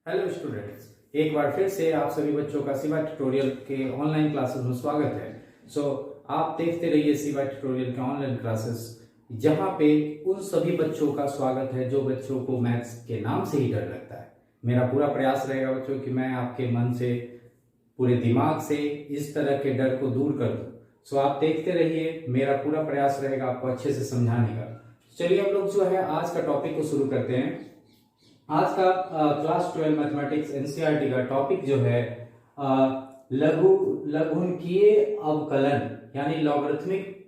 Hello students, एक बार फिर से आप सभी बच्चों का सिवा ट्यूटोरियल के ऑनलाइन क्लासेस में स्वागत है। आप देखते रहिए सिवा ट्यूटोरियल के ऑनलाइन क्लासेस, जहां पे उन सभी बच्चों का स्वागत है जो बच्चों को मैथ्स के नाम से ही डर लगता है। मेरा पूरा प्रयास रहेगा बच्चों कि मैं आपके मन से, पूरे दिमाग से इस तरह के डर को दूर कर दूं। आप देखते रहिए, मेरा पूरा प्रयास रहेगा आपको अच्छे से समझाने का। चलिए हम लोग जो है आज का टॉपिक को शुरू करते हैं। आज का क्लास 12 मैथमेटिक्स एनसीईआरटी का टॉपिक जो है लघुगणकीय अवकलन यानी लॉगरिथमिक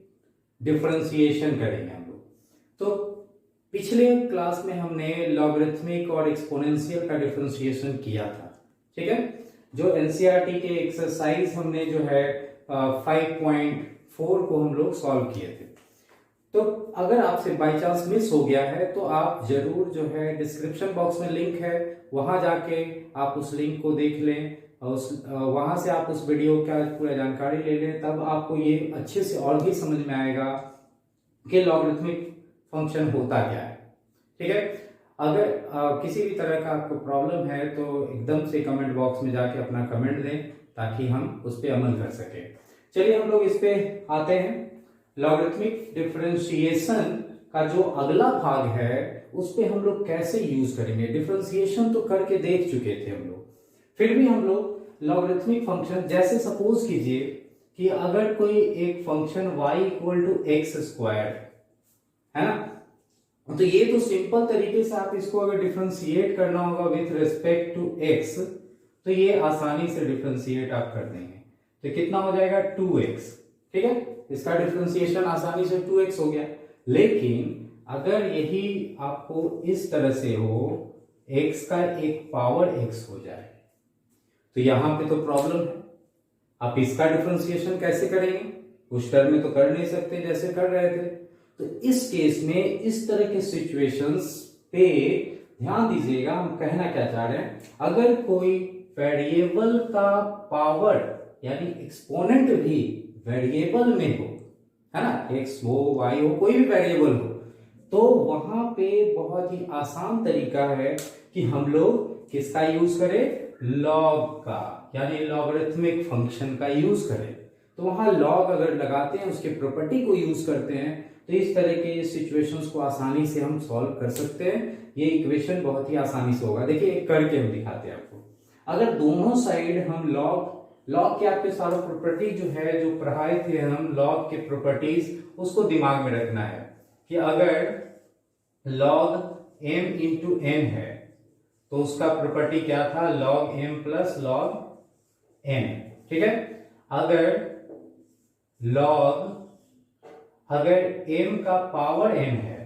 डिफरेंशिएशन करेंगे हम लोग। तो पिछले क्लास में हमने लॉगरिथमिक और एक्सपोनेंशियल का डिफरेंशिएशन किया था, ठीक है। जो एनसीईआरटी के एक्सरसाइज हमने जो है 5.4 को हम लोग सॉल्व किए थे। तो अगर आपसे बाय चांस मिस हो गया है तो आप जरूर जो है डिस्क्रिप्शन बॉक्स में लिंक है, वहां जाके आप उस लिंक को देख लें और वहां से आप उस वीडियो का पूरा जानकारी ले लें। तब आपको ये अच्छे से और भी समझ में आएगा कि लॉगरिथमिक फंक्शन होता क्या है, ठीक है। अगर किसी भी तरह का आपको प्रॉब्लम है तो एकदम से कमेंट बॉक्स में जाके अपना कमेंट दें ताकि हम उस पर अमल कर सके। चलिए हम लोग इस पे आते हैं। लॉगरिथमिक डिफरेंशिएशन का जो अगला भाग है उस पे हम लोग कैसे यूज करेंगे। डिफरेंशिएशन तो करके देख चुके थे हम लोग, फिर भी हम लोग लॉगरिथमिक फंक्शन, जैसे सपोज कीजिए कि अगर कोई एक function y equal to X square है ना, तो ये तो सिंपल तरीके से आप इसको अगर डिफरेंशिएट करना होगा विथ रिस्पेक्ट टू x, तो ये आसानी से डिफरेंशिएट आप कर देंगे। तो कितना हो जाएगा 2x, ठीक है। इसका डिफरेंशिएशन आसानी से 2x हो गया। लेकिन अगर यही आपको इस तरह से हो, x का एक पावर x हो जाए, तो यहां पे तो प्रॉब्लम है। आप इसका डिफरेंशिएशन कैसे करेंगे? उस टर्म में तो कर नहीं सकते जैसे कर रहे थे। तो इस केस में इस तरह के सिचुएशंस पे ध्यान दीजिएगा, हम कहना क्या चाह रहे हैं। अगर कोई वेरिएबल का पावर यानी एक्सपोनेंट भी वेरिएबल में हो, है ना, x हो y हो, कोई भी वेरिएबल हो, तो वहां पे बहुत ही आसान तरीका है कि हम लोग किसका यूज करें, लॉग का, यानी लॉगरिथमिक फंक्शन का यूज करें। तो वहां लॉग अगर लगाते हैं, उसके प्रॉपर्टी को यूज करते हैं, तो इस तरह के सिचुएशंस को आसानी से हम सॉल्व कर सकते हैं। ये इक्वेशन बहुत ही आसानी से होगा। देखिए एक करके हम दिखाते हैं आपको। अगर दोनों साइड हम लॉग के आपके सारा प्रॉपर्टी जो है, जो पढ़ाए थे हम लॉग के प्रॉपर्टीज, उसको दिमाग में रखना है कि अगर लॉग m इंटू n है तो उसका प्रॉपर्टी क्या था, log m plus log n, ठीक है। अगर m का पावर m है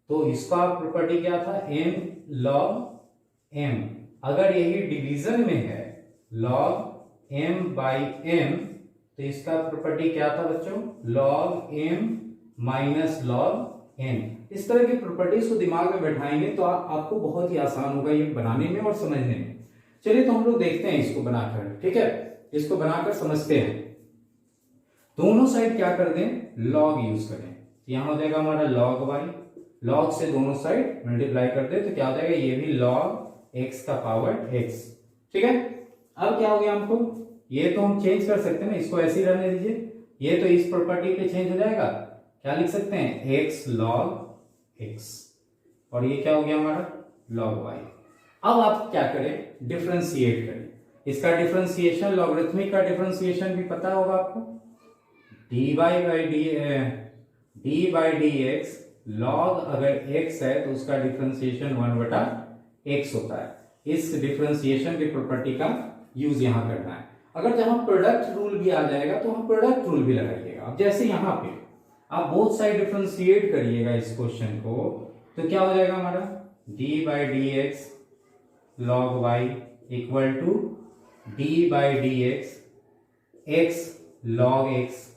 तो इसका प्रॉपर्टी क्या था, m log m। अगर यही डिवीजन में है log m बाई m, तो इसका प्रॉपर्टी क्या था बच्चों, log m minus log n। इस तरह की प्रॉपर्टीज को दिमाग में बैठाएंगे तो आपको बहुत ही आसान होगा ये बनाने में और समझने में। चलिए तो हम लोग देखते हैं इसको बनाकर, ठीक है। इसको बनाकर समझते हैं। दोनों साइड क्या कर दें, लॉग यूज करें। यहां हो जाएगा हमारा log y, log से दोनों साइड मल्टीप्लाई कर दे तो क्या हो जाएगा, ये भी log x का पावर x, ठीक है। अब क्या हो गया हमको, ये तो हम चेंज कर सकते हैं ना, इसको ऐसे ही रहने दीजिए। ये तो इस प्रॉपर्टी पे चेंज हो जाएगा, क्या लिख सकते हैं, x log x, और ये क्या हो गया हमारा log y। अब आप क्या करें, डिफरेंशिएट करें। इसका डिफरेंशिएशन, लॉगरिथमिक का डिफरेंशिएशन भी पता होगा आपको, dy by D X, log अगर x है तो उसका डिफरेंशिएशन 1/x होता है। इस डिफरेंशिएशन की प्रॉपर्टी का यूज यहां करना है। अगर जहां प्रोडक्ट रूल भी आ जाएगा तो हम प्रोडक्ट रूल भी लगाइएगा। अब जैसे यहां पे आप बोथ साइड डिफरेंशिएट करिएगा इस क्वेश्चन को, तो क्या हो जाएगा हमारा, d by D X log Y equal to d by D X X log X.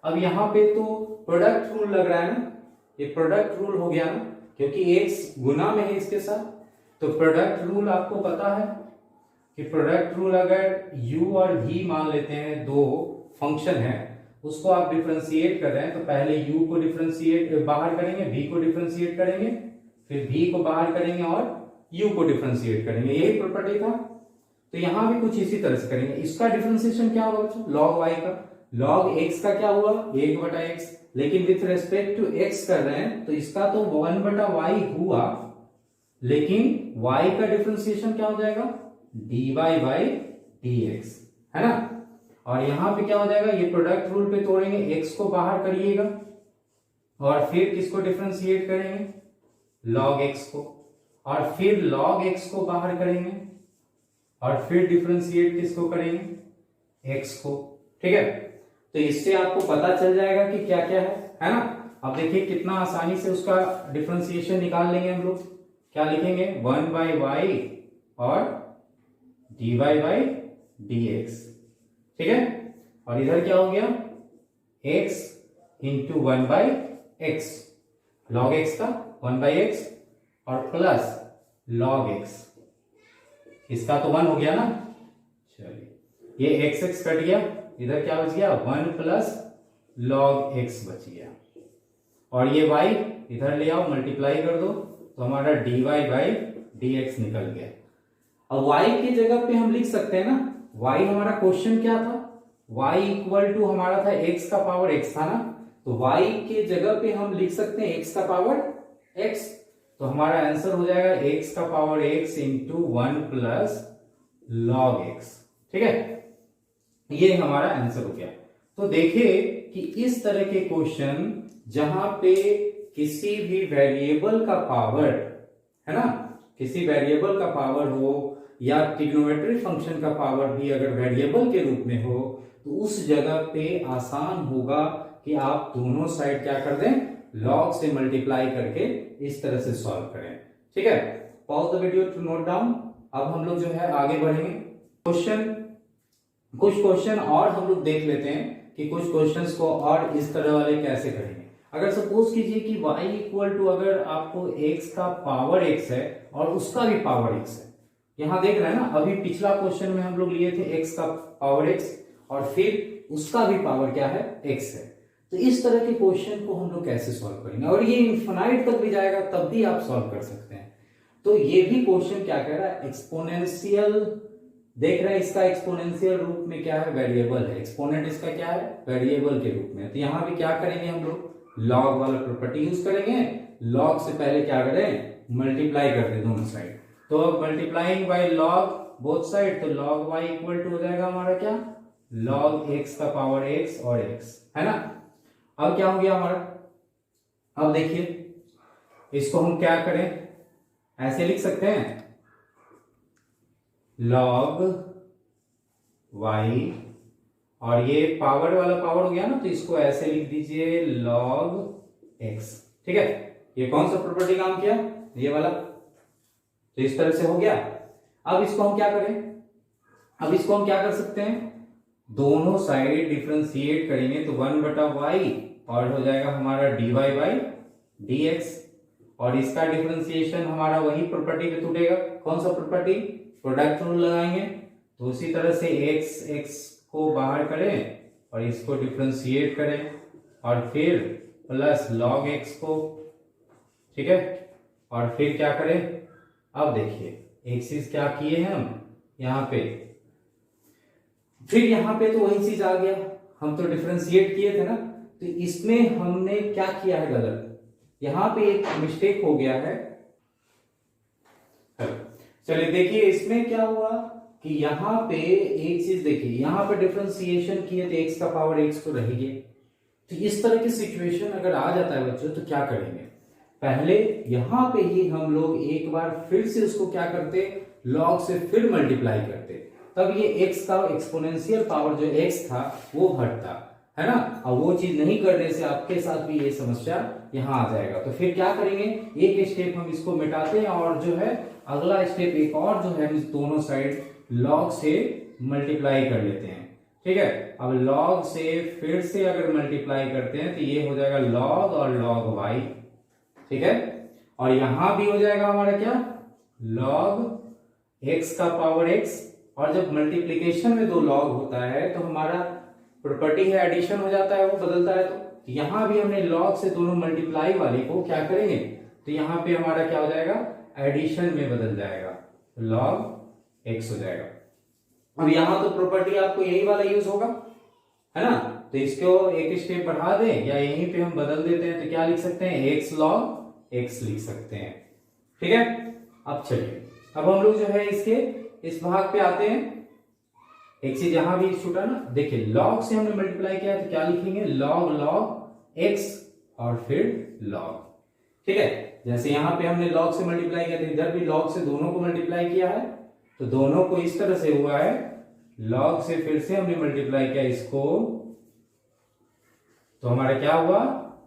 अब यहां पे तो प्रोडक्ट रूल लग रहा है ना, ये प्रोडक्ट रूल हो गया ना, क्योंकि x गुना में है इसके साथ। तो प्रोडक्ट रूल आपको पता है कि प्रोडक्ट रूल अगर u और v मान लेते हैं, दो फंक्शन है, उसको आप डिफरेंशिएट कर रहे हैं, तो पहले u को डिफरेंशिएट बाहर करेंगे, v को डिफरेंशिएट करेंगे, फिर v को बाहर करेंगे और u को डिफरेंशिएट करेंगे, यही प्रॉपर्टी था। तो यहां भी कुछ इसी तरह से करेंगे। इसका डिफरेंशिएशन क्या होगा बच्चों, log y का, log x का क्या हुआ 1/x, लेकिन विथ रेस्पेक्ट टू x कर रहे हैं तो इसका तो 1/y हुआ, लेकिन y का डिफरेंशिएशन क्या हो जाएगा dy बाई dx, है ना। और यहां पे क्या हो जाएगा, ये प्रोडक्ट रूल पे तोड़ेंगे, x को बाहर करिएगा और फिर किसको डिफरेंशिएट करेंगे log x को, और फिर log x को बाहर करेंगे और फिर डिफरेंशिएट किसको करेंगे x को, ठीक है। तो इससे आपको पता चल जाएगा कि क्या क्या है ना। अब देखिए कितना आसानी से उसका डिफरेंशिएशन निकाल लेंगे हम लोग। क्या लिखेंगे 1/y और dy बाई dx, ठीक है। और इधर क्या हो गया x into 1/x, log x का 1/x और प्लस log x, इसका तो 1 हो गया ना। चलिए ये x कट गया, इधर क्या बच गया 1 प्लस log x बच गया, और ये y इधर ले आओ मल्टीप्लाई कर दो तो हमारा dy बाई dx निकल गया। अब y की जगह पे हम लिख सकते हैं ना, y हमारा क्वेश्चन क्या था, y इक्वल टू हमारा था x का पावर x था ना, तो y के जगह पे हम लिख सकते हैं x का पावर x, तो हमारा आंसर हो जाएगा x का power x into 1 plus log x, ठीक है। ये हमारा आंसर हो गया। तो देखिए कि इस तरह के क्वेश्चन जहां पे किसी भी वेरिएबल का पावर, है ना, किसी वेरिएबल का पावर हो या ट्रिग्नोमेट्री फंक्शन का पावर भी अगर वेरिएबल के रूप में हो, तो उस जगह पे आसान होगा कि आप दोनों साइड क्या कर दें, log से मल्टीप्लाई करके इस तरह से सॉल्व करें, ठीक है। Pause the video to note down. अब हम लोग जो है आगे बढ़ेंगे। कुछ क्वेश्चन और हम लोग देख लेते हैं कि कुछ क्वेश्चंस को और इस तरह वाले कैसे करेंगे। अगर सपोज कीजिए कि y इक्वल टू, अगर आपको x का पावर x है और उसका भी पावर x है, यहां देख रहे हैं ना, अभी पिछला क्वेश्चन में हम लोग लिए थे x का पावर x और फिर उसका भी पावर क्या है x है। तो इस तरह के क्वेश्चन को हम लोग कैसे सॉल्व करेंगे, और ये इनफिनाइट तक भी जाएगा तब भी आप सॉल्व कर सकते हैं। तो ये भी क्वेश्चन क्या कह रहा है, एक्सपोनेंशियल, देख रहे हैं इसका एक्सपोनेंशियल रूप में क्या है, वेरिएबल है, एक्सपोनेंट इसका क्या है, वेरिएबल के रूप में। तो यहां भी क्या करेंगे हम लोग, लॉग वाला प्रॉपर्टी यूज करेंगे, लॉग से पहले क्या करें, मल्टीप्लाई कर दे दोनों साइड। तो अब multiplying by log both side, तो लॉग y इक्वल टू हो जाएगा हमारा क्या, लॉग x का पावर x और x, है ना। अब क्या हो गया हमारा, अब देखिए इसको हम क्या करें, ऐसे लिख सकते हैं log y, और ये पावर वाला पावर हो गया ना, तो इसको ऐसे लिख दीजिए log x, ठीक है। ये कौन सा प्रॉपर्टी काम किया, ये वाला, तो इस तरह से हो गया। अब इसको हम क्या करें, अब इसको हम क्या कर सकते हैं, दोनों साइड डिफरेंशिएट करेंगे तो 1/y और हो जाएगा हमारा dy बाई dx, और इसका डिफरेंशिएशन हमारा वही प्रॉपर्टी पे टूटेगा, कौन सा प्रॉपर्टी, प्रोडक्ट रूल लगाएंगे। तो उसी तरह से x को बाहर करें और इसको डिफरेंशिएट करें और फिर प्लस log x को, ठीक है। और फिर क्या करें, अब देखिए एक चीज क्या किए हैं हम यहाँ पे, फिर यहाँ पे तो वही चीज आ गया, हम तो डिफरेंशिएट किए थे ना, तो इसमें हमने क्या किया है गलत, यहां पे एक मिस्टेक हो गया है। चलिए देखिए इसमें क्या हुआ कि यहाँ पे एक चीज देखिए, यहाँ पे डिफरेंशिएशन किए तो x का पावर x तो रह गया। तो इस तरह की सिचुएशन अगर आ जाता है बच्चों, तो क्या करेंगे, पहले यहां पे ही हम लोग एक बार फिर से उसको क्या करते, log से फिर मल्टीप्लाई करते, तब ये x का एक्सपोनेंशियल पावर जो x था वो हटता, है ना। अब वो चीज नहीं करने से आपके साथ भी ये समस्या यहाँ आ जाएगा। तो फिर क्या करेंगे, एक स्टेप हम इसको मिटाते हैं और जो है अगला स्टेप एक और जो है, इस दोनों साइड log से मल्टीप्लाई कर लेते हैं, ठीक है। अब log से फिर से अगर मल्टीप्लाई करते हैं तो ये हो जाएगा log और log y, ठीक है। और यहां भी हो जाएगा हमारा क्या, log x का पावर x, और जब मल्टीप्लीकेशन में दो log होता है तो हमारा प्रॉपर्टी है एडिशन हो जाता है, वो बदलता है। तो यहां भी हमने log से दोनों मल्टीप्लाई वाले को क्या करेंगे, तो यहां पे हमारा क्या हो जाएगा, एडिशन में बदल जाएगा, log x हो जाएगा। अब यहां तो प्रॉपर्टी आपको यही वाला यूज होगा, है ना, तो इसको एक स्टेप बढ़ा दें या यहीं पे हम बदल देते हैं तो क्या लिख सकते हैं, x log x लिख सकते हैं। ठीक है, अब चलिए अब हम लोग जो है इसके इस भाग पे आते हैं। एक चीज यहां भी छूटा ना, देखिए log से हमने मल्टीप्लाई किया तो क्या लिखेंगे, log x और फिर log। ठीक है, जैसे यहां पे हमने log से मल्टीप्लाई किया तो इधर भी log से दोनों को मल्टीप्लाई किया है, तो दोनों को इस तरह से हुआ है, log से फिर से हमने मल्टीप्लाई किया इसको, तो हमारा क्या हुआ,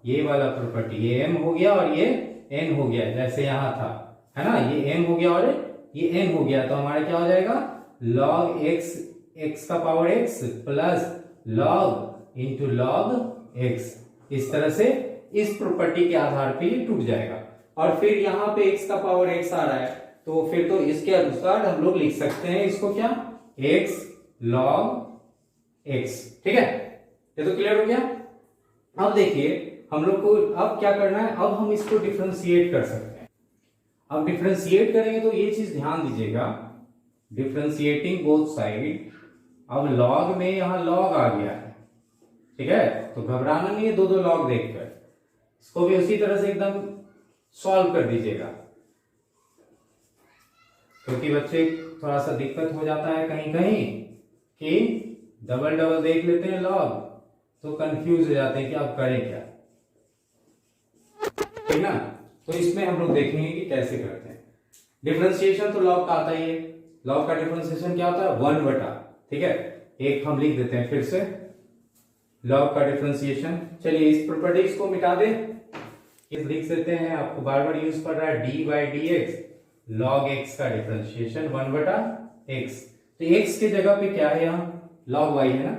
ये वाला प्रॉपर्टी, ये m हो गया और ये n हो गया, जैसे यहां था, है ना, ये m हो गया और ये n हो गया, तो हमारा क्या हो जाएगा, log x का power x plus log into log x। इस तरह से इस प्रॉपर्टी के आधार पे ये टूट जाएगा। और फिर यहाँ पे x का पावर x आ रहा है, तो फिर तो इसके अनुसार हम लोग लिख सकते हैं इसको क्या, x log x। ठीक है, ये तो क्लियर हो गया। अब देखिए हम लोग को अब क्या करना है, अब हम इसको डिफरेंशिएट कर सकते हैं। अब डिफरेंशिएट करेंगे तो ये चीज ध्यान दीजिएगा, डिफरेंशिएटिंग बोथ साइड, अब log में यहां log आ गया है, ठीक है, तो घबराना नहीं है दो दो log देखकर, इसको भी उसी तरह से एकदम सॉल्व कर दीजिएगा, क्योंकि बच्चे थोड़ा सा दिक्कत हो जाता है कहीं कहीं कि डबल डबल देख लेते हैं log, तो कंफ्यूज हो जाते हैं कि आप करें क्या, ठीक ना। तो इसमें हम लोग देखेंगे कि कैसे करते हैं डिफरेंशिएशन। तो log का आता ही है, log का डिफरेंशिएशन क्या होता है, 1 बटा, ठीक है, एक हम लिख देते हैं फिर से log का डिफरेंशिएशन। चलिए इस प्रॉपर्टीज को मिटा दें, इस लिख देते हैं, आपको बार बार यूज कर रहा है D by D x, log x का डिफरेंशिएशन 1 बटा x। तो x की जगह पे क्या है, यहाँ log y है ना,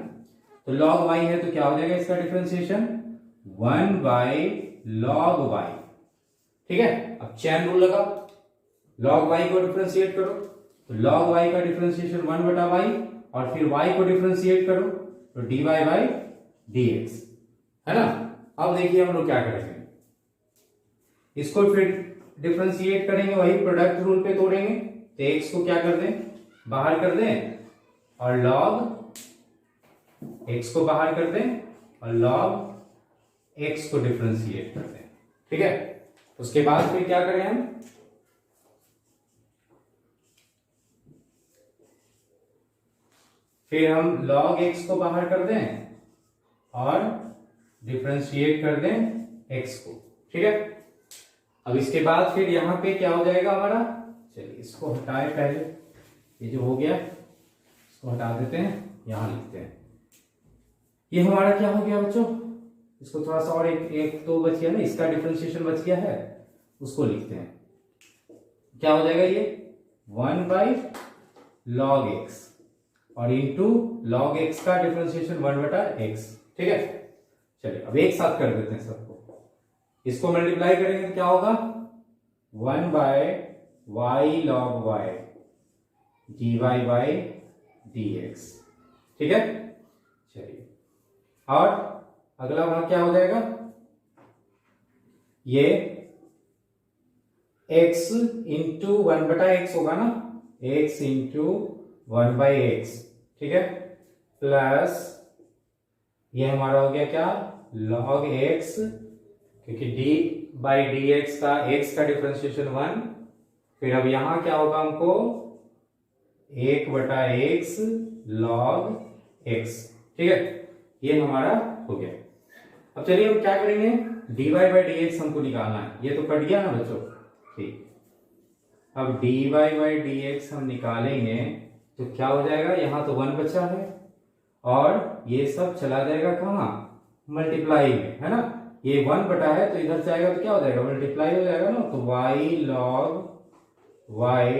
तो log y है तो क्या हो जाएगा इसका डिफरेंशिएशन 1 बाई log y। ठीक है, अब चैन रूल लगा, log y को डिफरेंशिएट करो, तो log y का डिफरेंशिएशन 1 बटा y, और फिर y को डिफरेंशिएट करो तो dy बाई dx, है ना। अब देखिए हम लोग क्या करेंगे, इसको फिर डिफरेंशिएट करेंगे, वही प्रोडक्ट रूल पे तोड़ेंगे, तो x को क्या कर दें, बाहर कर दें, और log x को बाहर कर दें, और log x को डिफरेंशिएट कर दें। ठीक है, उसके बाद फिर क्या करें हम, फिर हम log x को बाहर कर दें और डिफरेंशिएट कर दें x को। ठीक है, अब इसके बाद फिर यहां पे क्या हो जाएगा हमारा, चलिए इसको हटाए पहले, ये जो हो गया इसको हटा देते हैं, यहां लिखते हैं, ये हमारा क्या हो गया बच्चों, इसको थोड़ा सा और एक तो बच गया ना, इसका डिफरेंशिएशन बच गया है, उसको लिखते हैं, क्या हो जाएगा ये 1 बाई log x और इंटू log x का डिफरेंशिएशन 1 बटा x। ठीक है, चलिए अब एक साथ कर देते हैं सबको, इसको मल्टीप्लाई करेंगे तो क्या होगा 1 by y log y dy by dx। ठीक है, चलिए और अगला भाग क्या हो जाएगा, ये x इंटू 1 बटा x होगा ना, x इंटू 1 बाई x। ठीक है, प्लस ये हमारा हो गया क्या log x, क्योंकि d बाई डी एक्स का x का डिफरेंशिएशन 1, फिर अब यहां क्या होगा हमको 1 बटा x log x। ठीक है, ये हमारा हो गया। अब चलिए हम क्या करेंगे, dy बाई डी एक्स हमको निकालना है, ये तो कट गया ना बच्चों, ठीक, अब dy बाई डी एक्स हम निकालेंगे तो क्या हो जाएगा, यहां तो 1 बचा है और ये सब चला जाएगा कहाँ, मल्टीप्लाई में, है ना, ये 1 बटा है तो इधर से आएगा तो क्या हो जाएगा, मल्टीप्लाई हो जाएगा ना, तो y log y,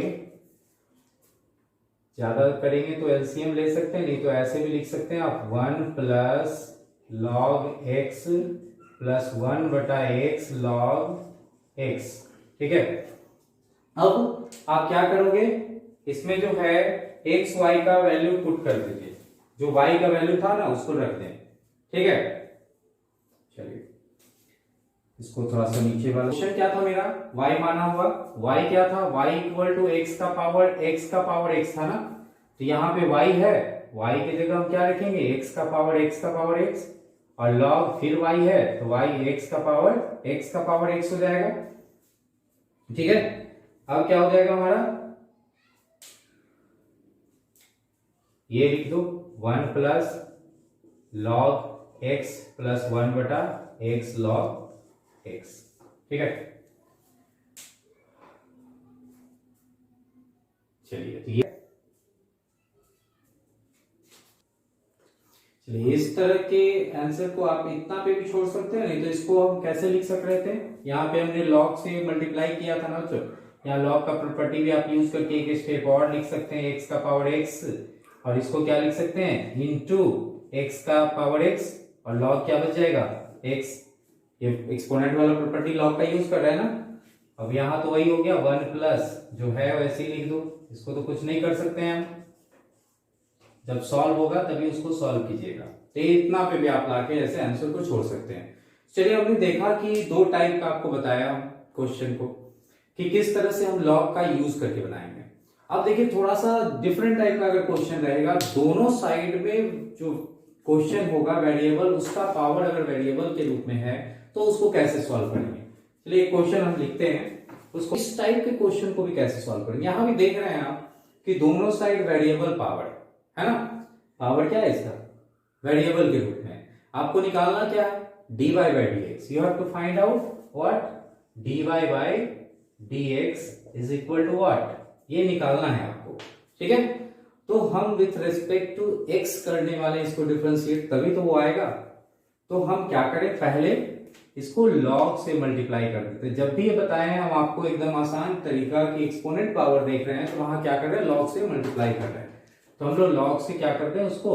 ज्यादा करेंगे तो एलसीएम ले सकते हैं, नहीं तो ऐसे भी लिख सकते हैं आप 1 प्लस log x प्लस 1 बटा x log x। ठीक है, अब आप क्या करोगे, इसमें जो है x y का वैल्यू पुट कर दीजिए, जो y का वैल्यू था ना उसको रख दें। ठीक है, चलिए इसको थोड़ा सा नीचे वाला क्वेश्चन क्या था मेरा, y माना हुआ, y क्या था, y इक्वल टू x का पावर x था ना, तो यहाँ पे y है, y की जगह हम क्या रखेंगे, x का पावर x, और log फिर y है तो y x का पावर x हो जाएगा। ठीक है, अब क्या हो जाएगा हमारा, ये लिख दो 1 प्लस log x प्लस 1 बटा x log x। ठीक है, चलिए इस तरह के आंसर को आप इतना पे भी छोड़ सकते हैं, नहीं तो इसको हम कैसे लिख सक रहे थे, यहाँ पे हमने log से मल्टीप्लाई किया था ना बच्चों, यहाँ log का प्रॉपर्टी भी आप यूज करके एक स्टेप और लिख सकते हैं, x का पावर x, और इसको क्या लिख सकते हैं, इनटू x का पावर x, और log क्या बच जाएगा x, ये एक्सपोनेंट वाला प्रॉपर्टी log का यूज कर रहे हैं ना। अब यहाँ तो वही हो गया 1 प्लस जो है वैसे ही लिख दो, इसको तो कुछ नहीं कर सकते हैं हम, जब सॉल्व होगा तभी उसको सॉल्व कीजिएगा, तो इतना पे भी आप लाके ऐसे आंसर को छोड़ सकते हैं। चलिए हमने देखा कि दो टाइप का आपको बताया क्वेश्चन को कि किस तरह से हम लॉग का यूज करके बनाएंगे। अब देखिए थोड़ा सा डिफरेंट टाइप का अगर क्वेश्चन रहेगा, दोनों साइड में जो क्वेश्चन होगा वेरिएबल, उसका पावर अगर वेरिएबल के रूप में है तो उसको कैसे सॉल्व करेंगे। चलिए एक क्वेश्चन हम लिखते हैं, उसको इस टाइप के क्वेश्चन को भी कैसे सॉल्व करेंगे। यहां भी देख रहे हैं आप कि दोनों साइड वेरिएबल पावर है ना, पावर क्या है इसका, वेरिएबल के रूप में आपको निकालना क्या है, dy by dx, you have to find out what dy by dx is equal to what, ये निकालना है आपको। ठीक है, तो हम विथ रिस्पेक्ट टू x करने वाले इसको डिफरेंशिएट, तभी तो वो आएगा। तो हम क्या करें, पहले इसको log से मल्टीप्लाई कर देते हैं। जब भी ये बताए हैं हम आपको एकदम आसान तरीका कि एक्सपोनेंट पावर देख रहे हैं तो वहां क्या कर रहे हैं, log से मल्टीप्लाई कर रहे हैं, तो हम लोग log से क्या करते हैं, उसको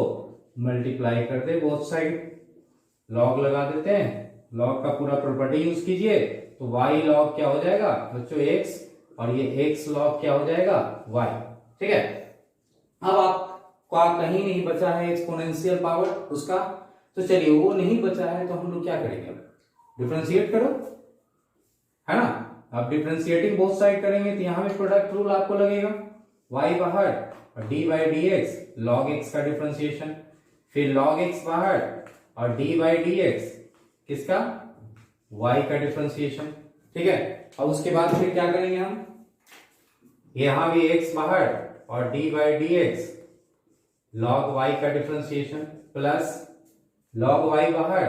मल्टीप्लाई करते हैं बोथ साइड, log लगा देते हैं, log का पूरा प्रॉपर्टी यूज कीजिए, तो y log क्या हो जाएगा बच्चों x, और ये x log क्या हो जाएगा y। ठीक है, अब आपका कहीं नहीं बचा है एक्सपोनेंशियल पावर उसका, तो चलिए वो नहीं बचा है तो हम लोग क्या करेंगे, डिफरेंशिएट करो, है ना। अब डिफरेंशिएटिंग बोथ साइड करेंगे तो यहां में प्रोडक्ट रूल आपको लगेगा, y बाहर और dy by dx log x का डिफरेंशिएशन, फिर log x बाहर और dy by dx किसका, y का डिफरेंशिएशन। ठीक है, अब उसके बाद फिर क्या करेंगे हम, यहां भी x बाहर और dy by dx log y का डिफरेंशिएशन प्लस log y बाहर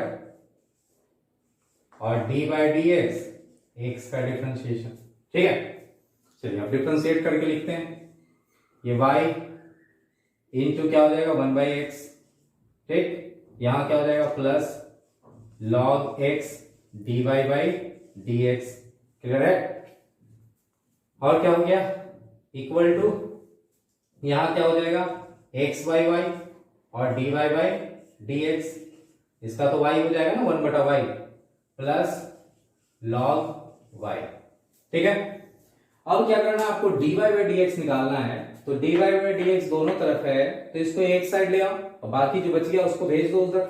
और dy by dx x का डिफरेंशिएशन। ठीक है, चलिए अब डिफरेंशिएट करके लिखते हैं, ये y इंटू क्या हो जाएगा 1 by x, ठीक, यहां क्या हो जाएगा plus log x dy by dx, clear है। और क्या हो गया, इक्वल टू यहां क्या हो जाएगा x by y और dy by dx, इसका तो y हो जाएगा ना 1 बटा y प्लस log y। ठीक है, अब क्या करना है आपको, dy by dx निकालना है, तो dy by dx दोनों तरफ है तो इसको एक साइड ले आओ और बाकी जो बच गया उसको भेज दो उधर।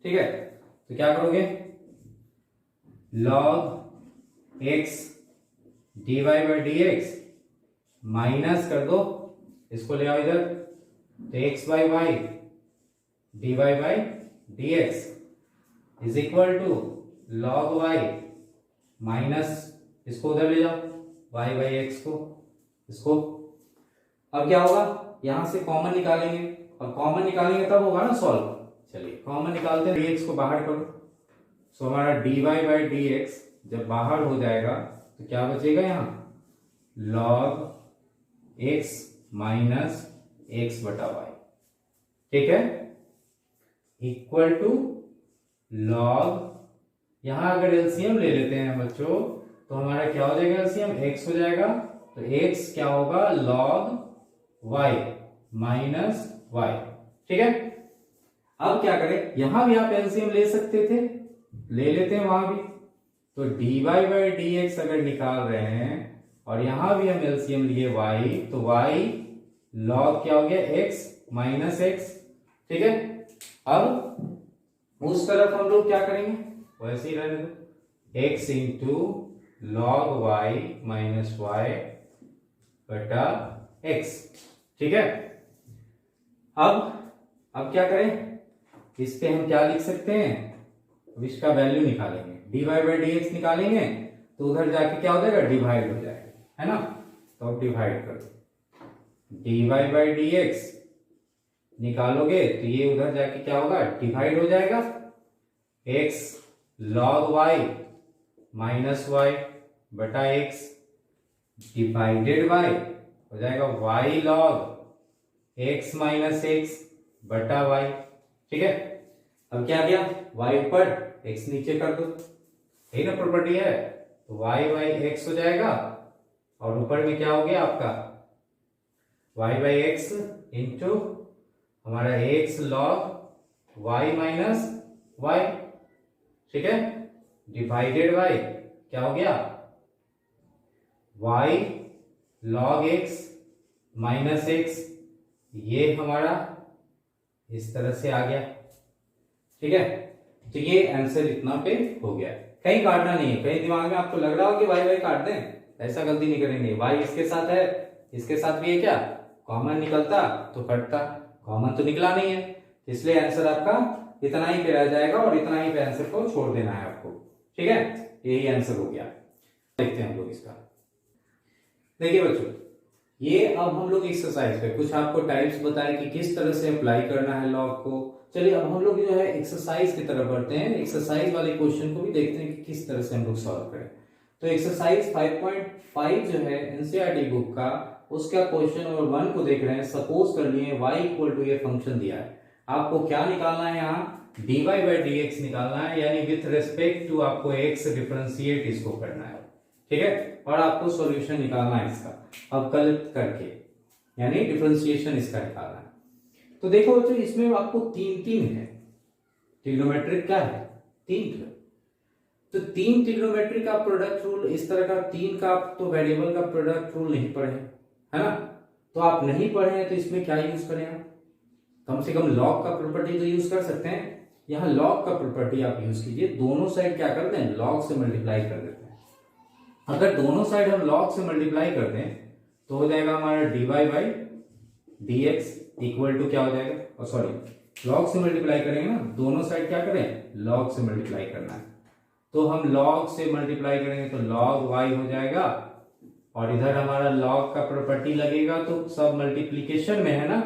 ठीक है, तो क्या करोगे, log x dy by dx minus कर दो, इसको ले आओ इधर, तो x by y dy by dx is equal to log y minus इसको उधर ले जाओ y by x को, इसको। अब क्या होगा, यहां से कॉमन निकालेंगे, और कॉमन निकालेंगे तब होगा ना सॉल्व। चलिए कॉमन निकालते हैं, dx को बाहर करो, सो हमारा dy by dx जब बाहर हो जाएगा तो क्या बचेगा, यहाँ log x माइनस x बटा y। ठीक है, इक्वल टू log, यहां अगर एलसीएम ले लेते हैं बच्चों तो हमारा क्या हो जाएगा, एलसीएम x हो जाएगा, तो x क्या होगा log y माइनस y। ठीक है, अब क्या करें, यहां भी आप एलसीएम ले सकते थे, ले लेते हैं वहां भी, तो dy by dx अगर निकाल रहे हैं और यहां भी हम एलसीएम लिए y, तो y log क्या हो गया x माइनस x। ठीक है, अब उस तरफ हम लोग क्या करेंगे, वैसे ही रहने दो, X into log Y minus Y बटा एक्स। ठीक है, अब क्या करें, इस पे हम क्या लिख सकते हैं, अब इसका वैल्यू निकालेंगे, dy बाई डी एक्स निकालेंगे तो उधर जाके क्या हो जाएगा, डिवाइड हो जाएगा, है ना। तो अब डिवाइड करो, dy बाई डी एक्स निकालोगे तो ये उधर जाके क्या होगा, डिवाइड हो जाएगा, x log y minus Y बटा x डिवाइडेड बाय हो जाएगा y log x minus X बटा y। ठीक है, अब क्या गया, y ऊपर x नीचे कर दो, यही ना प्रॉपर्टी है, तो y बाई एक्स हो जाएगा और ऊपर में क्या हो गया आपका y बाई एक्स इंटू हमारा x log y minus y। ठीक है, डिवाइडेड बाय क्या हो गया, y log x minus x, ये हमारा इस तरह से आ गया। ठीक है, तो ये आंसर इतना पे हो गया, कहीं काटना नहीं है। कहीं दिमाग में आपको लग रहा हो कि वाई वाई काट दें, ऐसा गलती नहीं करेंगे। वाई इसके साथ है, इसके साथ भी है, क्या कॉमन निकलता तो कटता, कॉमन तो निकला नहीं है, इसलिए आंसर आपका इतना ही पे रह जाएगा और इतना ही पे आंसर को छोड़ देना है आपको। ठीक है, यही आंसर हो गया। देखते हैं हम लोग इसका। देखिए बच्चों, ये अब हम लोग एक्सरसाइज पे कुछ आपको टाइप्स बताए कि किस तरह से अप्लाई करना है लॉग को। चलिए अब हम लोग जो है एक्सरसाइज की तरफ बढ़ते हैं, एक्सरसाइज वाले क्वेश्चन को भी देखते हैं कि किस तरह से हम लोग सॉल्व करें। तो एक्सरसाइज 5.5 जो है एनसीईआरटी बुक का, उसका क्वेश्चन नंबर 1 को देख रहे हैं। सपोज कर लिए y इक्वल टू ये फंक्शन दिया है, आपको क्या निकालना है, यहाँ dy बाई डी एक्स निकालना है, यानी विथ रेस्पेक्ट टू आपको x डिफरेंशिएट इसको करना है। ठीक है, और आपको सॉल्यूशन निकालना है इसका अवकलित करके, यानी डिफरेंशिएशन इसका निकालना है। तो देखो बच्चों, इसमें आपको तीन है, ट्रिग्नोमेट्रिक क्या है, तीन। तो तीन ट्रिग्नोमेट्रिक का प्रोडक्ट रूल इस तरह का, तीन का आप तो वेरिएबल का प्रोडक्ट रूल नहीं पढ़े, है ना। तो आप नहीं पढ़े हैं तो इसमें क्या यूज करें, आप कम से कम लॉग का प्रॉपर्टी तो यूज कर सकते हैं। यहाँ लॉग का प्रॉपर्टी आप यूज कीजिए, दोनों साइड क्या करते हैं, लॉग से मल्टीप्लाई कर देते हैं। अगर दोनों साइड हम लॉग से मल्टीप्लाई कर दें तो हो जाएगा हमारा dy by D X equal to क्या हो जाएगा, सॉरी लॉग से मल्टीप्लाई करेंगे ना, दोनों साइड क्या करें, लॉग से मल्टीप्लाई करना है। तो हम लॉग से मल्टीप्लाई करेंगे तो log y हो जाएगा, और इधर हमारा log का प्रॉपर्टी लगेगा, तो सब मल्टीप्लीकेशन में है ना,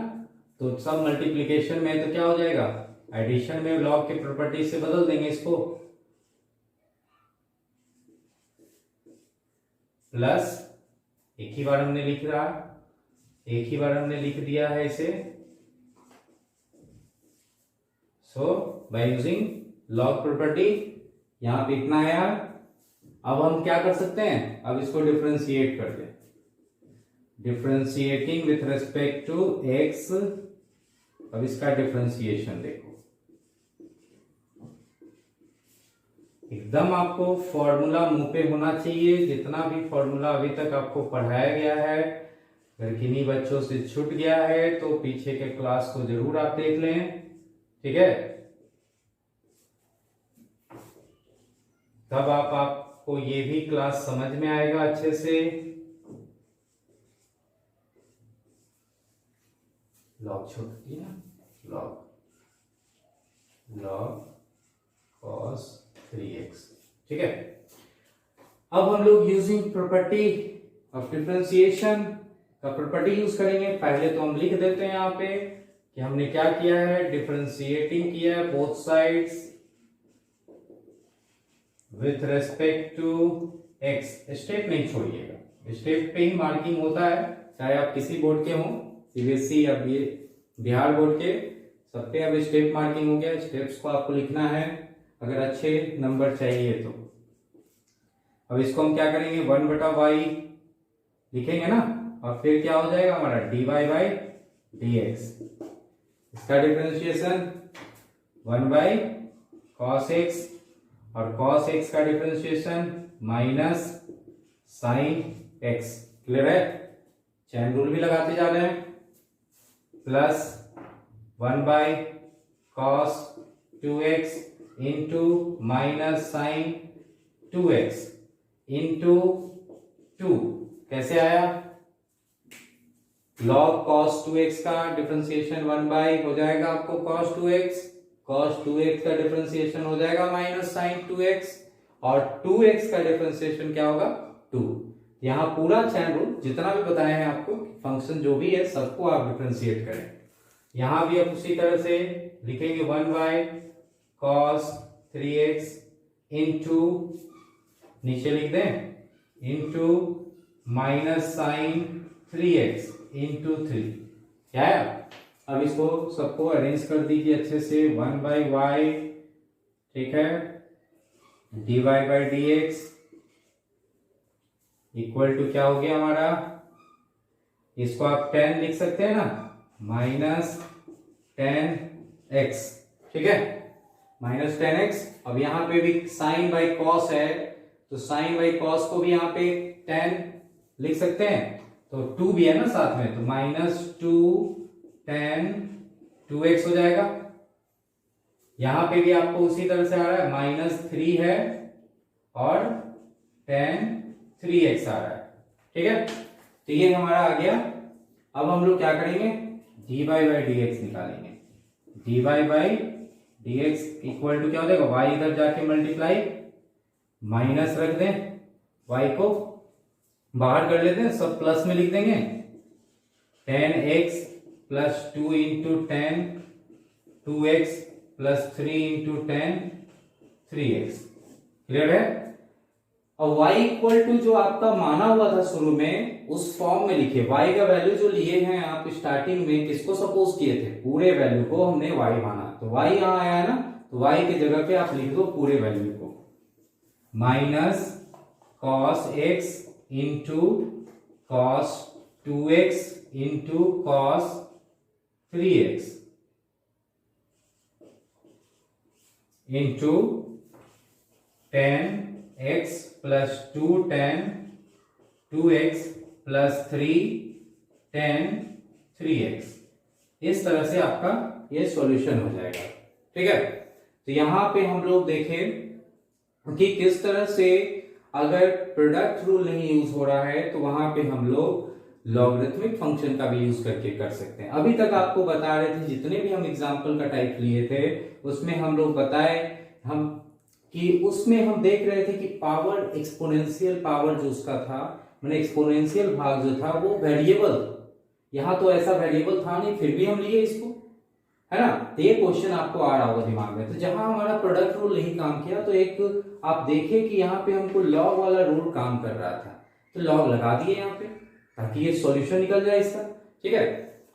तो सब मल्टीप्लीकेशन में है तो क्या हो जाएगा, एडिशन में log के प्रॉपर्टी से बदल देंगे इसको, प्लस एक ही बार हमने लिख दिया है इसे। सो बाय यूजिंग log प्रॉपर्टी, यहां पे इतना है यार। अब हम क्या कर सकते हैं, अब इसको डिफरेंशिएट कर दें, differentiating with respect to x। अब इसका डिफरेंशिएशन देखो, एकदम आपको फॉर्मूला मुंह पे होना चाहिए, जितना भी फॉर्मूला अभी तक आपको पढ़ाया गया है। अगर किन्हीं बच्चों से छूट गया है तो पीछे के क्लास को जरूर आप देख लें। ठीक है, तब आपको ये भी क्लास समझ में आएगा अच्छे से। लॉग छोड़ दिया ना, लॉग cos 3x। ठीक है, अब हम लोग यूजिंग प्रॉपर्टी ऑफ डिफरेंशिएशन का प्रॉपर्टी यूज करेंगे। पहले तो हम लिख देते हैं यहाँ पे कि हमने क्या किया है, डिफरेंशिएटिंग किया है both sides with respect to x। Step नहीं छोड़िएगा, स्टेप पे ही मार्किंग होता है, चाहे आप किसी बोर्ड के हों, सीबीएसई या बिहार बोर्ड के, सब पे अब स्टेप मार्किंग हो गया। स्टेप्स को आपको लिखना है अगर अच्छे नंबर चाहिए तो। अब इसको हम क्या करेंगे, 1/y लिखेंगे ना, और फिर क्या हो जाएगा हमारा dy बाई डी एक्स। इसका डिफरेंशिएशन 1/cos x, और cos x का differentiation minus sine x। Clear है, चैन रूल भी लगाते जा रहे हैं, plus 1/cos 2x into minus sine 2x into 2 कैसे आया, log cos 2x का डिफरेंशिएशन 1 बाई हो जाएगा आपको cos 2x, cos 2x का डिफरेंशिएशन हो जाएगा माइनस sin 2x, और 2x का डिफरेंशिएशन क्या होगा 2। यहाँ पूरा चैन रूल जितना भी बताए हैं आपको, फंक्शन जो भी है सबको आप डिफरेंशिएट करें। यहां भी आप उसी तरह से लिखेंगे 1 बाई cos 3x इंटू, नीचे लिख दें into minus sign 3x into 3, क्या है। अब इसको सबको अरेंज कर दीजिए अच्छे से, 1 बाई वाई, ठीक है, dy by D X equal to क्या हो गया हमारा, इसको आप 10 लिख सकते हैं ना, माइनस 10x, ठीक है, माइनस 10x। अब यहां पे भी साइन बाई कॉस है, तो साइन बाई कॉस को भी यहां पे 10 लिख सकते हैं, तो 2 भी है ना साथ में, तो माइनस 2 10 2x हो जाएगा। यहां पे भी आपको उसी तरह से आ रहा है, माइनस 3 है और 10 3x आ रहा है, ठीक है। तो ये हमारा आ गया। अब हम लोग क्या करेंगे, dy बाई डी एक्स निकालेंगे। dy by D X equal to क्या हो जाएगा, y इधर जाके मल्टीप्लाई, माइनस रख दें, y को बाहर कर लेते हैं, सब प्लस में लिख देंगे, 10x plus 2 into 10 2x plus 3 into 10 3x, clear है। और y इक्वल टू जो आपका माना हुआ था शुरू में उस फॉर्म में लिखिए, y का वैल्यू जो लिए हैं आप स्टार्टिंग में किसको सपोज किए थे, पूरे वैल्यू को हमने y माना, तो y यहां आया है ना, तो y की जगह पे आप लिख दो पूरे वैल्यू को, minus cos x into cos 2x into cos 3x into 10x plus 2 10 2x plus 3 10 3x। इस तरह से आपका ये सॉल्यूशन हो जाएगा, ठीक है। तो यहां पे हम लोग देखें कि किस तरह से अगर प्रोडक्ट रूल नहीं यूज हो रहा है तो वहां पे हम लोग लॉगरिथमिक फंक्शन का भी यूज करके कर सकते हैं। अभी तक आपको बता रहे थे, जितने भी हम एग्जांपल का टाइप लिए थे उसमें हम लोग बताए हम कि उसमें हम देख रहे थे कि पावर, एक्सपोनेंशियल पावर जो उसका था, मैंने एक्सपोनेंशियल भाग जो था वो वेरिएबल, यहां तो ऐसा वेरिएबल था नहीं, फिर भी हम लिए इसको, है ना। तो ये क्वेश्चन आपको आ रहा होगा दिमाग में। तो जहां हमारा प्रोडक्ट रूल नहीं काम किया, तो एक आप देखिए कि यहाँ पे हमको लॉग वाला रूल काम कर रहा था, तो लॉग लगा दिए यहाँ पे ताकि ये सॉल्यूशन निकल जाए इसका, ठीक है।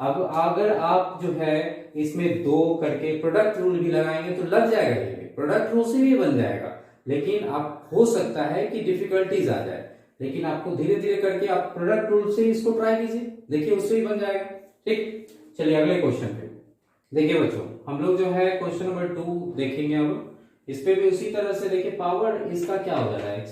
अब अगर आप जो है इसमें 2 करके प्रोडक्ट रूल भी लगाएंगे तो लग जाएगा, ये प्रोडक्ट रूल से भी बन जाएगा, लेकिन आप हो सकता है कि डिफिकल्टीज आ जाए, लेकिन आपको धीरे धीरे करके आप प्रोडक्ट रूल से इसको ट्राई कीजिए, देखिए उससे भी बन जाएगा, ठीक। चलिए अगले क्वेश्चन पे देखिए बच्चों, हम लोग जो है क्वेश्चन नंबर 2 देखेंगे। अब इस पे भी उसी तरह से देखिए, पावर इसका क्या हो जा रहा है,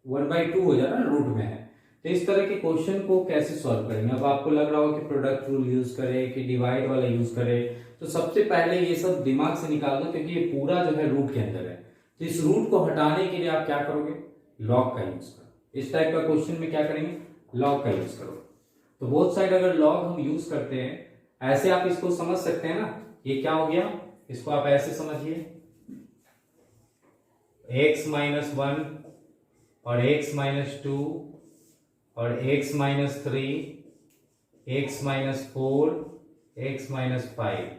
1/2 हो जा रहा है, रूट में है। तो इस तरह के क्वेश्चन को कैसे सॉल्व करेंगे। अब आपको लग रहा होगा कि प्रोडक्ट रूल यूज करें कि डिवाइड वाला यूज करें, तो सबसे पहले ये सब दिमाग से निकाल दो, क्योंकि ये पूरा जो है रूट के अंदर है। तो इस रूट को हटाने के लिए आप क्या करोगे, लॉग का यूज करो। इस टाइप का क्वेश्चन में क्या करेंगे, लॉग का यूज करो। तो बोथ साइड अगर लॉग हम यूज करते हैं, ऐसे आप इसको समझ सकते हैं ना, ये क्या हो गया, इसको आप ऐसे समझिए, x माइनस 1 और x माइनस 2 और x minus 3, x minus 4, x minus 5,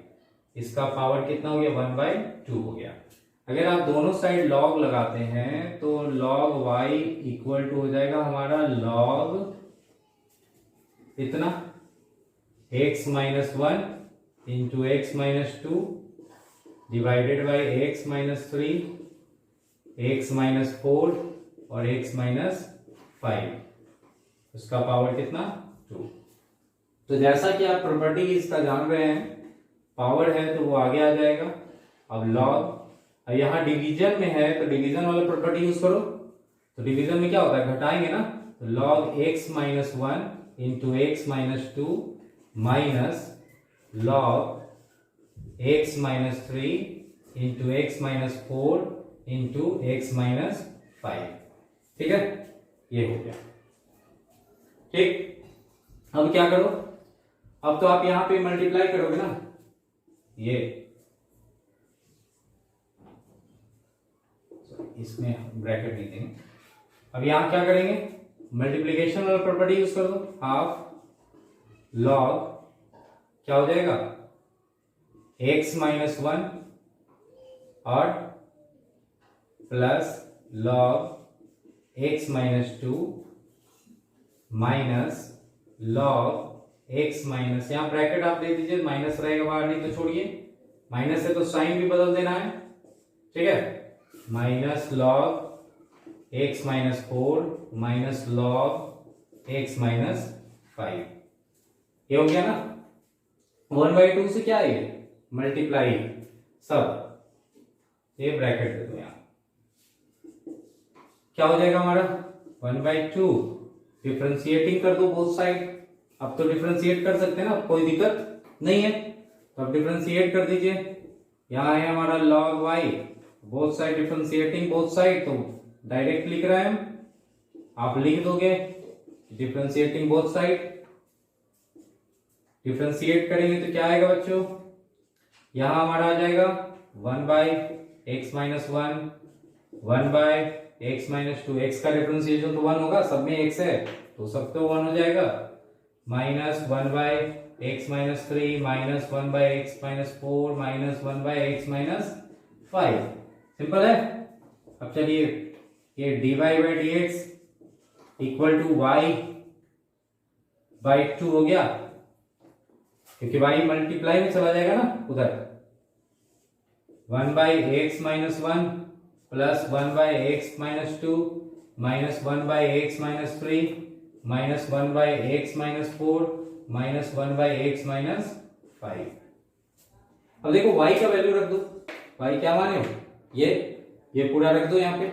इसका पावर कितना हो गया, 1/2 हो गया। अगर आप दोनों साइड लॉग लगाते हैं तो log y इक्वल टू हो जाएगा हमारा log इतना x minus 1 into x minus 2 divided by x minus 3, x minus 4 और x माइनस 5, उसका पावर कितना 2। तो जैसा कि आप प्रॉपर्टी इसका जान रहे हैं, पावर है तो वो आगे आ जाएगा। अब लॉग, यहां डिवीजन में है तो डिवीजन वाला प्रॉपर्टी यूज करो, तो डिवीजन में क्या होता है, घटाएंगे ना, तो log x minus 1 into x minus 2 minus log x minus 3 into x minus 4 into x minus 5, ठीक है, ये हो गया। ठीक, अब क्या करो, अब तो आप यहां पे मल्टीप्लाई करोगे ना, ये इसमें ब्रैकेट नहीं देंगे। अब यहां क्या करेंगे, मल्टीप्लीकेशन वाला प्रॉपर्टी यूज कर दो, हाफ लॉग क्या हो जाएगा x-1 और plus log x-2 minus log x minus, यहां ब्रैकेट आप दे दीजिए, माइनस रहेगा बाहर, नहीं तो छोड़िए, माइनस है तो साइन भी बदल देना है। ठीक है, minus log x-4 minus log x-5, ये हो गया ना। 1/2 से क्या है, मल्टीप्लाई सब, ये ब्रैकेट दे दो यहां, क्या हो जाएगा हमारा 1/2, डिफरेंशिएटिंग कर दो बोथ साइड। अब तो डिफरेंशिएट कर सकते हैं ना, कोई दिक्कत नहीं है, तो अब डिफरेंशिएट कर दीजिए। यहां है हमारा log y, both side differentiating both side, तो डायरेक्ट लिख रहे हैं हम, आप लिख दोगे डिफरेंशिएटिंग बोथ साइड। डिफरेंशिएट करेंगे तो क्या आएगा बच्चों, यहां हमारा आ जाएगा 1/x-1 1/x-2, x का डिफरेंशिएशन तो 1 होगा, सब में x है तो सब तो 1 हो जाएगा, minus 1/x-3 minus 1/x-4 minus 1/x-5, simple है। अब चलिए ये dy/dx इक्वल टू y/2 हो गया, क्योंकि y मल्टीप्लाई में चला जाएगा ना उधर, 1/x-1 plus 1/x-2 minus 1/x-3 minus 1/x-4 minus 1/x-5। अब देखो y का वैल्यू रख दो, y क्या माने हो, ये पूरा रख दो यहाँ पे।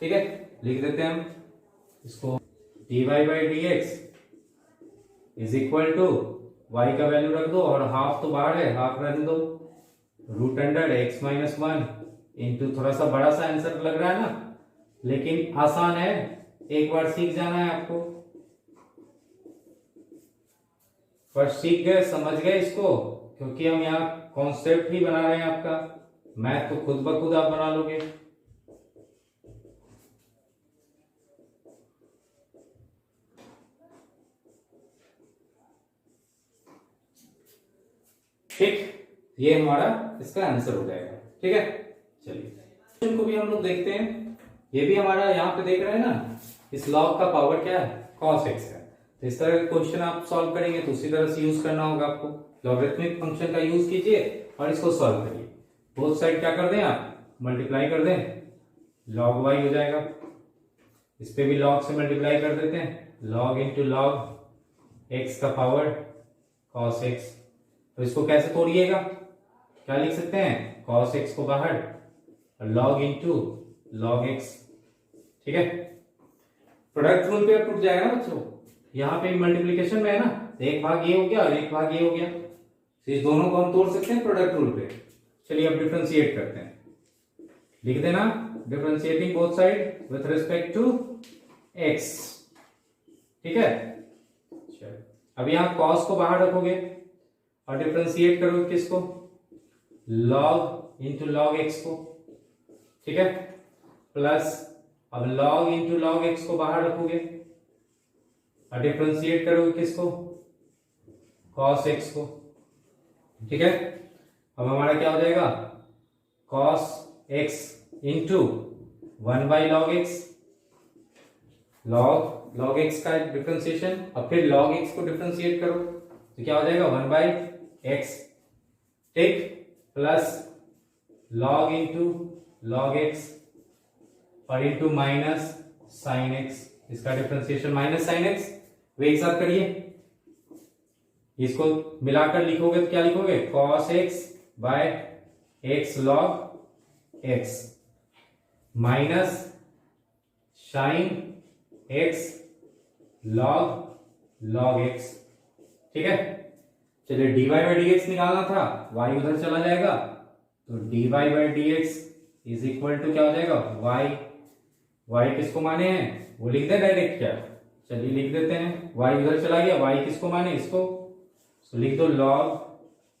ठीक है, लिख देते हैं हम इसको, dy/dx is equal to y का वैल्यू रख दो, और हाफ तो बाहर है, हाफ रहने दो, √x-1 इंटू, थोड़ा सा बड़ा सा आंसर लग रहा है ना, लेकिन आसान है, एक बार सीख जाना है आपको, पर सीख गए समझ गए इसको, क्योंकि हम यहाँ कॉन्सेप्ट ही बना रहे हैं आपका, मैथ तो खुद ब खुद आप बना लोगे। ठीक, ये हमारा इसका आंसर हो जाएगा। ठीक है, चलिए इनको भी हम लोग देखते हैं। ये भी हमारा यहाँ पे देख रहे हैं ना, इस लॉग का पावर क्या है, cos x है, तो इस तरह के क्वेश्चन आप सॉल्व करेंगे तो उसी तरह से यूज करना होगा आपको, लॉगरिथमिक फंक्शन का यूज कीजिए और इसको सॉल्व करिए। बोथ साइड क्या कर दें आप, मल्टीप्लाई कर दें, log y हो जाएगा, इस पे भी log से मल्टीप्लाई कर देते हैं, log इंटू log x का पावर cos x, तो इसको कैसे तोड़िएगा, क्या लिख सकते हैं, cos x को बाहर और log इंटू log x। ठीक है, प्रोडक्ट रूल पे टूट जाएगा ना बच्चों, यहाँ पे मल्टीप्लीकेशन में है ना, एक भाग ये हो गया और एक भाग ये हो गया, तो इस दोनों को हम तोड़ सकते हैं प्रोडक्ट रूल पे। चलिए अब डिफरेंशिएट करते हैं, लिख देना differentiating both side with respect to x। ठीक है, अब यहाँ cos को बाहर रखोगे और डिफरेंशिएट करोगे किसको, log इंटू log x को। ठीक है, प्लस अब log इंटू log x को बाहर रखोगे और डिफरेंशिएट करोगे किसको, cos x को। ठीक है, अब हमारा क्या हो जाएगा, cos x into 1/log x, log x का डिफरेंशिएशन, और फिर log x को डिफरेंशिएट करो तो क्या हो जाएगा 1/x। ठीक, plus log into log x और इंटू माइनस साइन x, इसका डिफरेंशिएशन माइनस साइन x, वे एक साथ करिए, इसको मिलाकर लिखोगे तो क्या लिखोगे, cos x by x log x minus sine x log x। ठीक है, चलिए dy/dx निकालना था, y उधर चला जाएगा, तो dy/dx इज इक्वल टू क्या हो जाएगा, y y किसको माने हैं वो लिख दे डायरेक्ट क्या, चलिए लिख देते हैं। y उधर चला गया, y किसको माने इसको, तो लिख दो log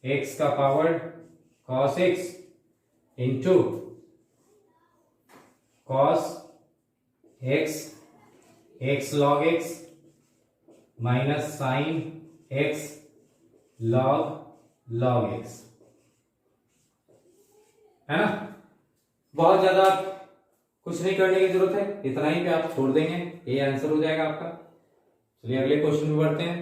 x का power cos x into cos x x log x minus sine x log x, है ना। बहुत ज्यादा कुछ नहीं करने की जरूरत है, इतना ही पे आप छोड़ देंगे, ये आंसर हो जाएगा आपका। चलिए अगले क्वेश्चन में बढ़ते हैं।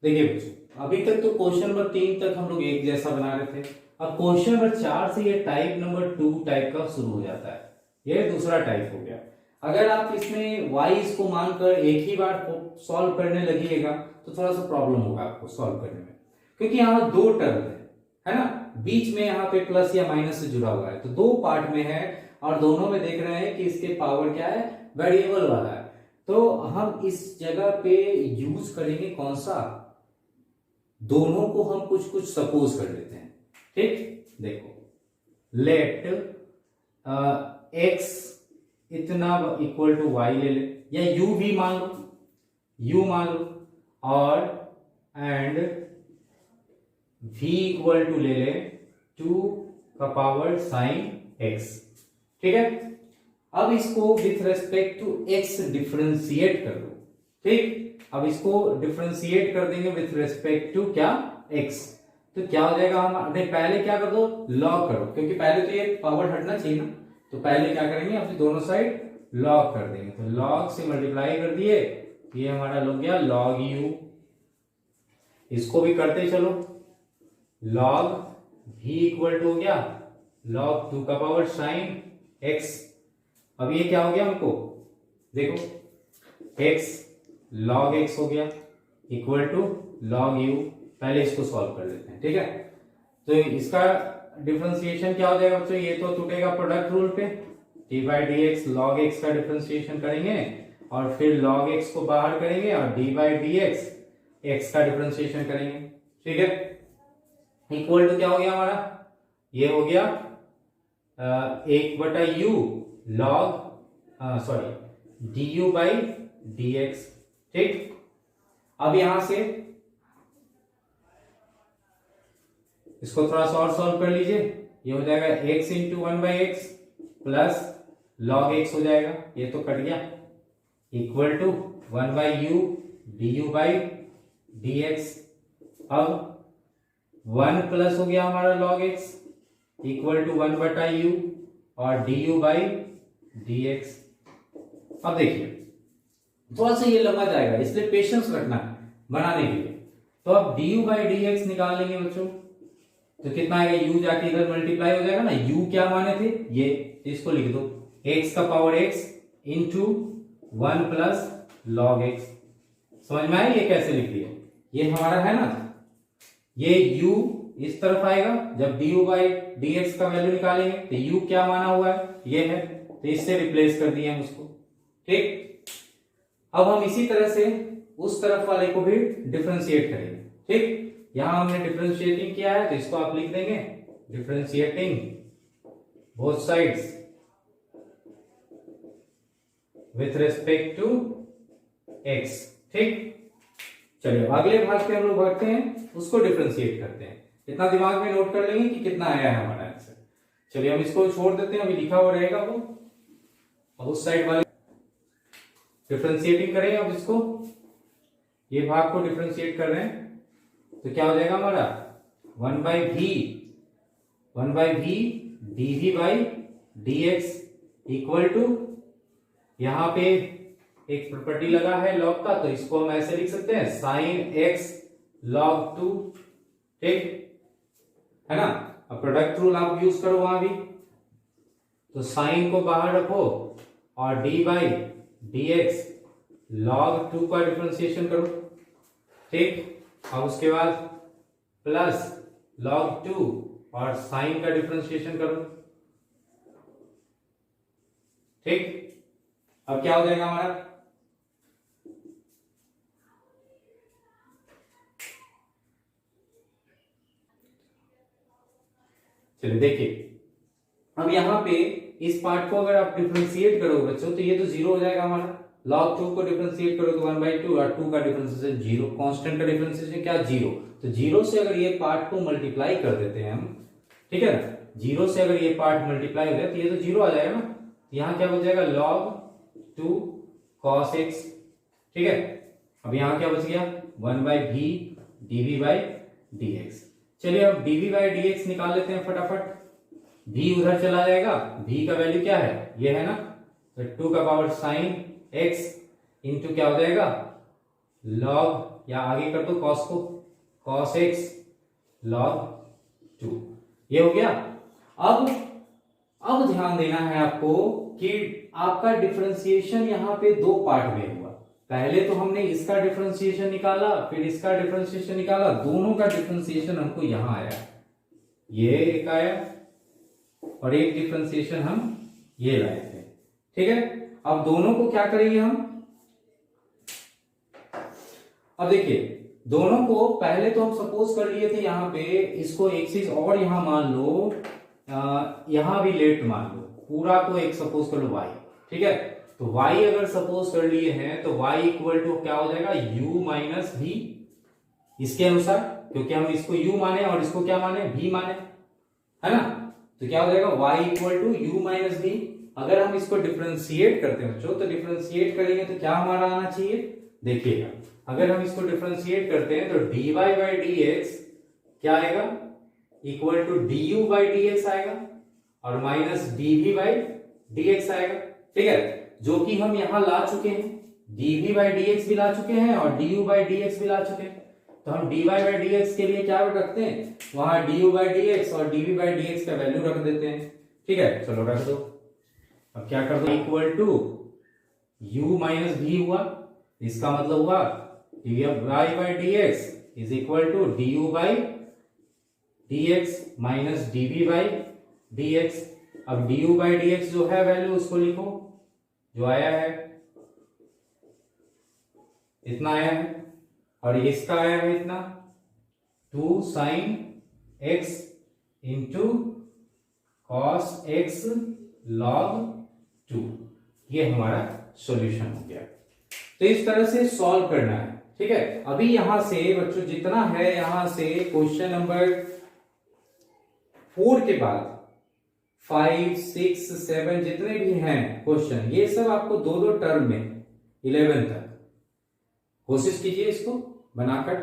देखिए बच्चों, अभी तक तो क्वेश्चन नंबर 3 तक हम लोग एक जैसा बना रहे थे। अब क्वेश्चन नंबर 4 से ये टाइप नंबर 2 टाइप का शुरू हो जाता है, ये दूसरा टाइप हो गया। अगर आप इसमें y को मानकर एक ही बार सॉल्व करने लगिएगा तो थोड़ा सा प्रॉब्लम होगा आपको सॉल्व करने में, क्योंकि यहाँ दो टर्म है ना, बीच में यहाँ पे प्लस या माइनस से जुड़ा हुआ है, तो दो पार्ट में है और दोनों में देख रहे हैं कि इसके पावर क्या है, वेरिएबल वाला है। तो हम इस जगह पे यूज करेंगे कौन सा, दोनों को हम कुछ कुछ सपोज कर लेते हैं। ठीक, देखो लेट x इतना इक्वल टू y ले ले, या u भी मान लो, u मान लो, और एंड v इक्वल टू ले ले 2 का पावर साइन x। ठीक है, अब इसको with respect to x differentiate कर दो। ठीक, अब इसको डिफरेंशिएट कर देंगे विथ रेस्पेक्ट टू क्या, x, तो क्या हो जाएगा, हम नहीं पहले क्या कर दो, लॉग करो, क्योंकि पहले तो ये पावर हटना चाहिए ना, तो पहले क्या करेंगे अपनी दोनों साइड लॉग कर देंगे, तो लॉग से मल्टीप्लाई कर दिए, ये हमारा लग गया log u। इसको भी करते चलो, log v इक्वल टू हो गया log 2 का पावर साइन x। अब ये क्या हो गया हमको, देखो x log x हो गया इक्वल टू log u। पहले इसको सॉल्व कर लेते हैं, ठीक है। तो इसका डिफरेंशिएशन क्या हो जाएगा बच्चों, ये तो टूटेगा प्रोडक्ट रूल पे, D by D X log x का डिफरेंशिएशन करेंगे और फिर log x को बाहर करेंगे और D by D X x का डिफरेंशिएशन करेंगे। ठीक है, इक्वल टू क्या हो गया हमारा, ये हो गया 1/u log sorry D you by D x. ठीक, अब यहां से इसको थोड़ा सा और सॉल्व कर लीजिए, ये हो जाएगा x into 1/x plus log x हो जाएगा, ये तो कट गया, equal to 1/u du by dx। अब 1 प्लस हो गया हमारा log x equal to 1/u और du बाई dx। अब देखिए थोड़ा सा ये लंबा जाएगा, इसलिए पेशेंस रखना बनाने के लिए। तो अब du बाई dx निकाल लेंगे बच्चों, तो कितना आएगा, u जाके इधर मल्टीप्लाई हो जाएगा ना, u क्या माने थे ये, इसको लिख दो x का power x into 1 plus log x। समझ में आया ये कैसे लिख दिया, ये हमारा है ना, ये u इस तरफ आएगा, जब du बाई dx का वैल्यू निकालेंगे तो u क्या माना हुआ है, ये है, तो इससे रिप्लेस कर दिए हम उसको। ठीक, अब हम इसी तरह से उस तरफ वाले को भी डिफरेंशिएट करेंगे। ठीक, यहां हमने डिफरेंशिएटिंग किया है तो इसको आप लिख देंगे differentiating both sides with respect to x। ठीक, चलिए अगले भाग पे हम लोग बढ़ते हैं, उसको डिफरेंशिएट करते हैं। इतना दिमाग में नोट कर लेंगे कि कितना आया है हमारा आंसर। चलिए हम इसको छोड़ देते हैं, अभी लिखा हुआ रहेगा वो, अब उस साइड वाले डिफरेंशिएटिंग करें। अब इसको ये भाग को डिफरेंशिएट कर रहे हैं तो क्या हो जाएगा हमारा 1/v dv by dx equal to, यहां पे एक प्रॉपर्टी लगा है लॉग का, तो इसको हम ऐसे लिख सकते हैं साइन x log 2। ठीक है ना, अब प्रोडक्ट रूल आप यूज करो वहां भी, तो साइन को बाहर रखो और d बाई dx log 2 का डिफरेंशिएशन करो। ठीक, और उसके बाद प्लस log 2 और साइन का डिफरेंशिएशन करो। ठीक, अब क्या हो जाएगा हमारा, चलिए देखिए अब यहां पे इस पार्ट को अगर आप डिफरेंशिएट करोगे बच्चों तो ये तो जीरो हो जाएगा हमारा। log 2 को डिफरेंशिएट करो तो 1/2 और 2 का डिफरेंशिएशन जीरो, कांस्टेंट का डिफरेंशिएशन क्या जीरो, तो जीरो से अगर ये पार्ट को मल्टीप्लाई कर देते हैं हम, ठीक है ना, जीरो से अगर ये पार्ट मल्टीप्लाई हो जाए तो ये तो जीरो आ जाएगा ना, यहाँ क्या बच जाएगा log 2 cos x, ठीक है। अब यहाँ क्या बच गया 1/v dv/dx। चलिए अब dv/dx निकाल लेते हैं फटाफट। v उधर चला जाएगा, v का वैल्यू क्या है ये है ना, तो 2 का पावर साइन x इंटू क्या हो जाएगा log, या आगे कर दो cos को, cos x log 2, ये हो गया। अब ध्यान देना है आपको कि आपका डिफरेंशिएशन यहाँ पे दो पार्ट में हुआ। पहले तो हमने इसका डिफरेंशिएशन निकाला, फिर इसका डिफरेंशिएशन निकाला, दोनों का डिफरेंशिएशन हमको यहां आया, ये एक आया और एक डिफरेंशिएशन हम ये लाए थे, ठीक है। अब दोनों को क्या करेंगे हम, अब देखिए दोनों को पहले तो हम सपोज कर लिए थे यहाँ पे, इसको एक चीज और यहां मान लो, यहां भी लेट मान लो, पूरा को एक सपोज कर लो y, ठीक है। तो y अगर सपोज कर लिए हैं तो y इक्वल टू क्या हो जाएगा u माइनस v, इसके अनुसार, क्योंकि हम इसको u माने और इसको क्या माने v माने, है ना, तो क्या हो जाएगा y equal to u minus v। अगर हम इसको डिफरेंशिएट करते हैं बच्चों, तो डिफरेंशिएट करेंगे तो क्या हमारा आना चाहिए, देखिएगा अगर हम इसको डिफरेंशिएट करते हैं तो dy/dx क्या आएगा इक्वल टू du/dx आएगा और माइनस dv/dx आएगा, ठीक है, जो कि हम यहां ला चुके हैं, dv/dx भी ला चुके हैं और du/dx भी ला चुके हैं। तो हम dy/dx के लिए क्या रखते हैं, वहां du/dx और dv/dx का वैल्यू रख देते हैं, ठीक है, चलो रख दो। अब क्या कर दो equal to u minus v हुआ, इसका मतलब हुआ dy/dx is equal to du/dx minus dv/dx। अब du/dx जो है वैल्यू उसको लिखो, जो आया है इतना आया है, और इसका आया है इतना 2 sin x into cos x log 2, ये हमारा सॉल्यूशन हो गया। तो इस तरह से सॉल्व करना है, ठीक है। अभी यहां से बच्चों जितना है, यहां से क्वेश्चन नंबर 4 के बाद 5, 6, 7 जितने भी हैं क्वेश्चन, ये सब आपको दो दो टर्म में 11 तक कोशिश कीजिए इसको बनाकर।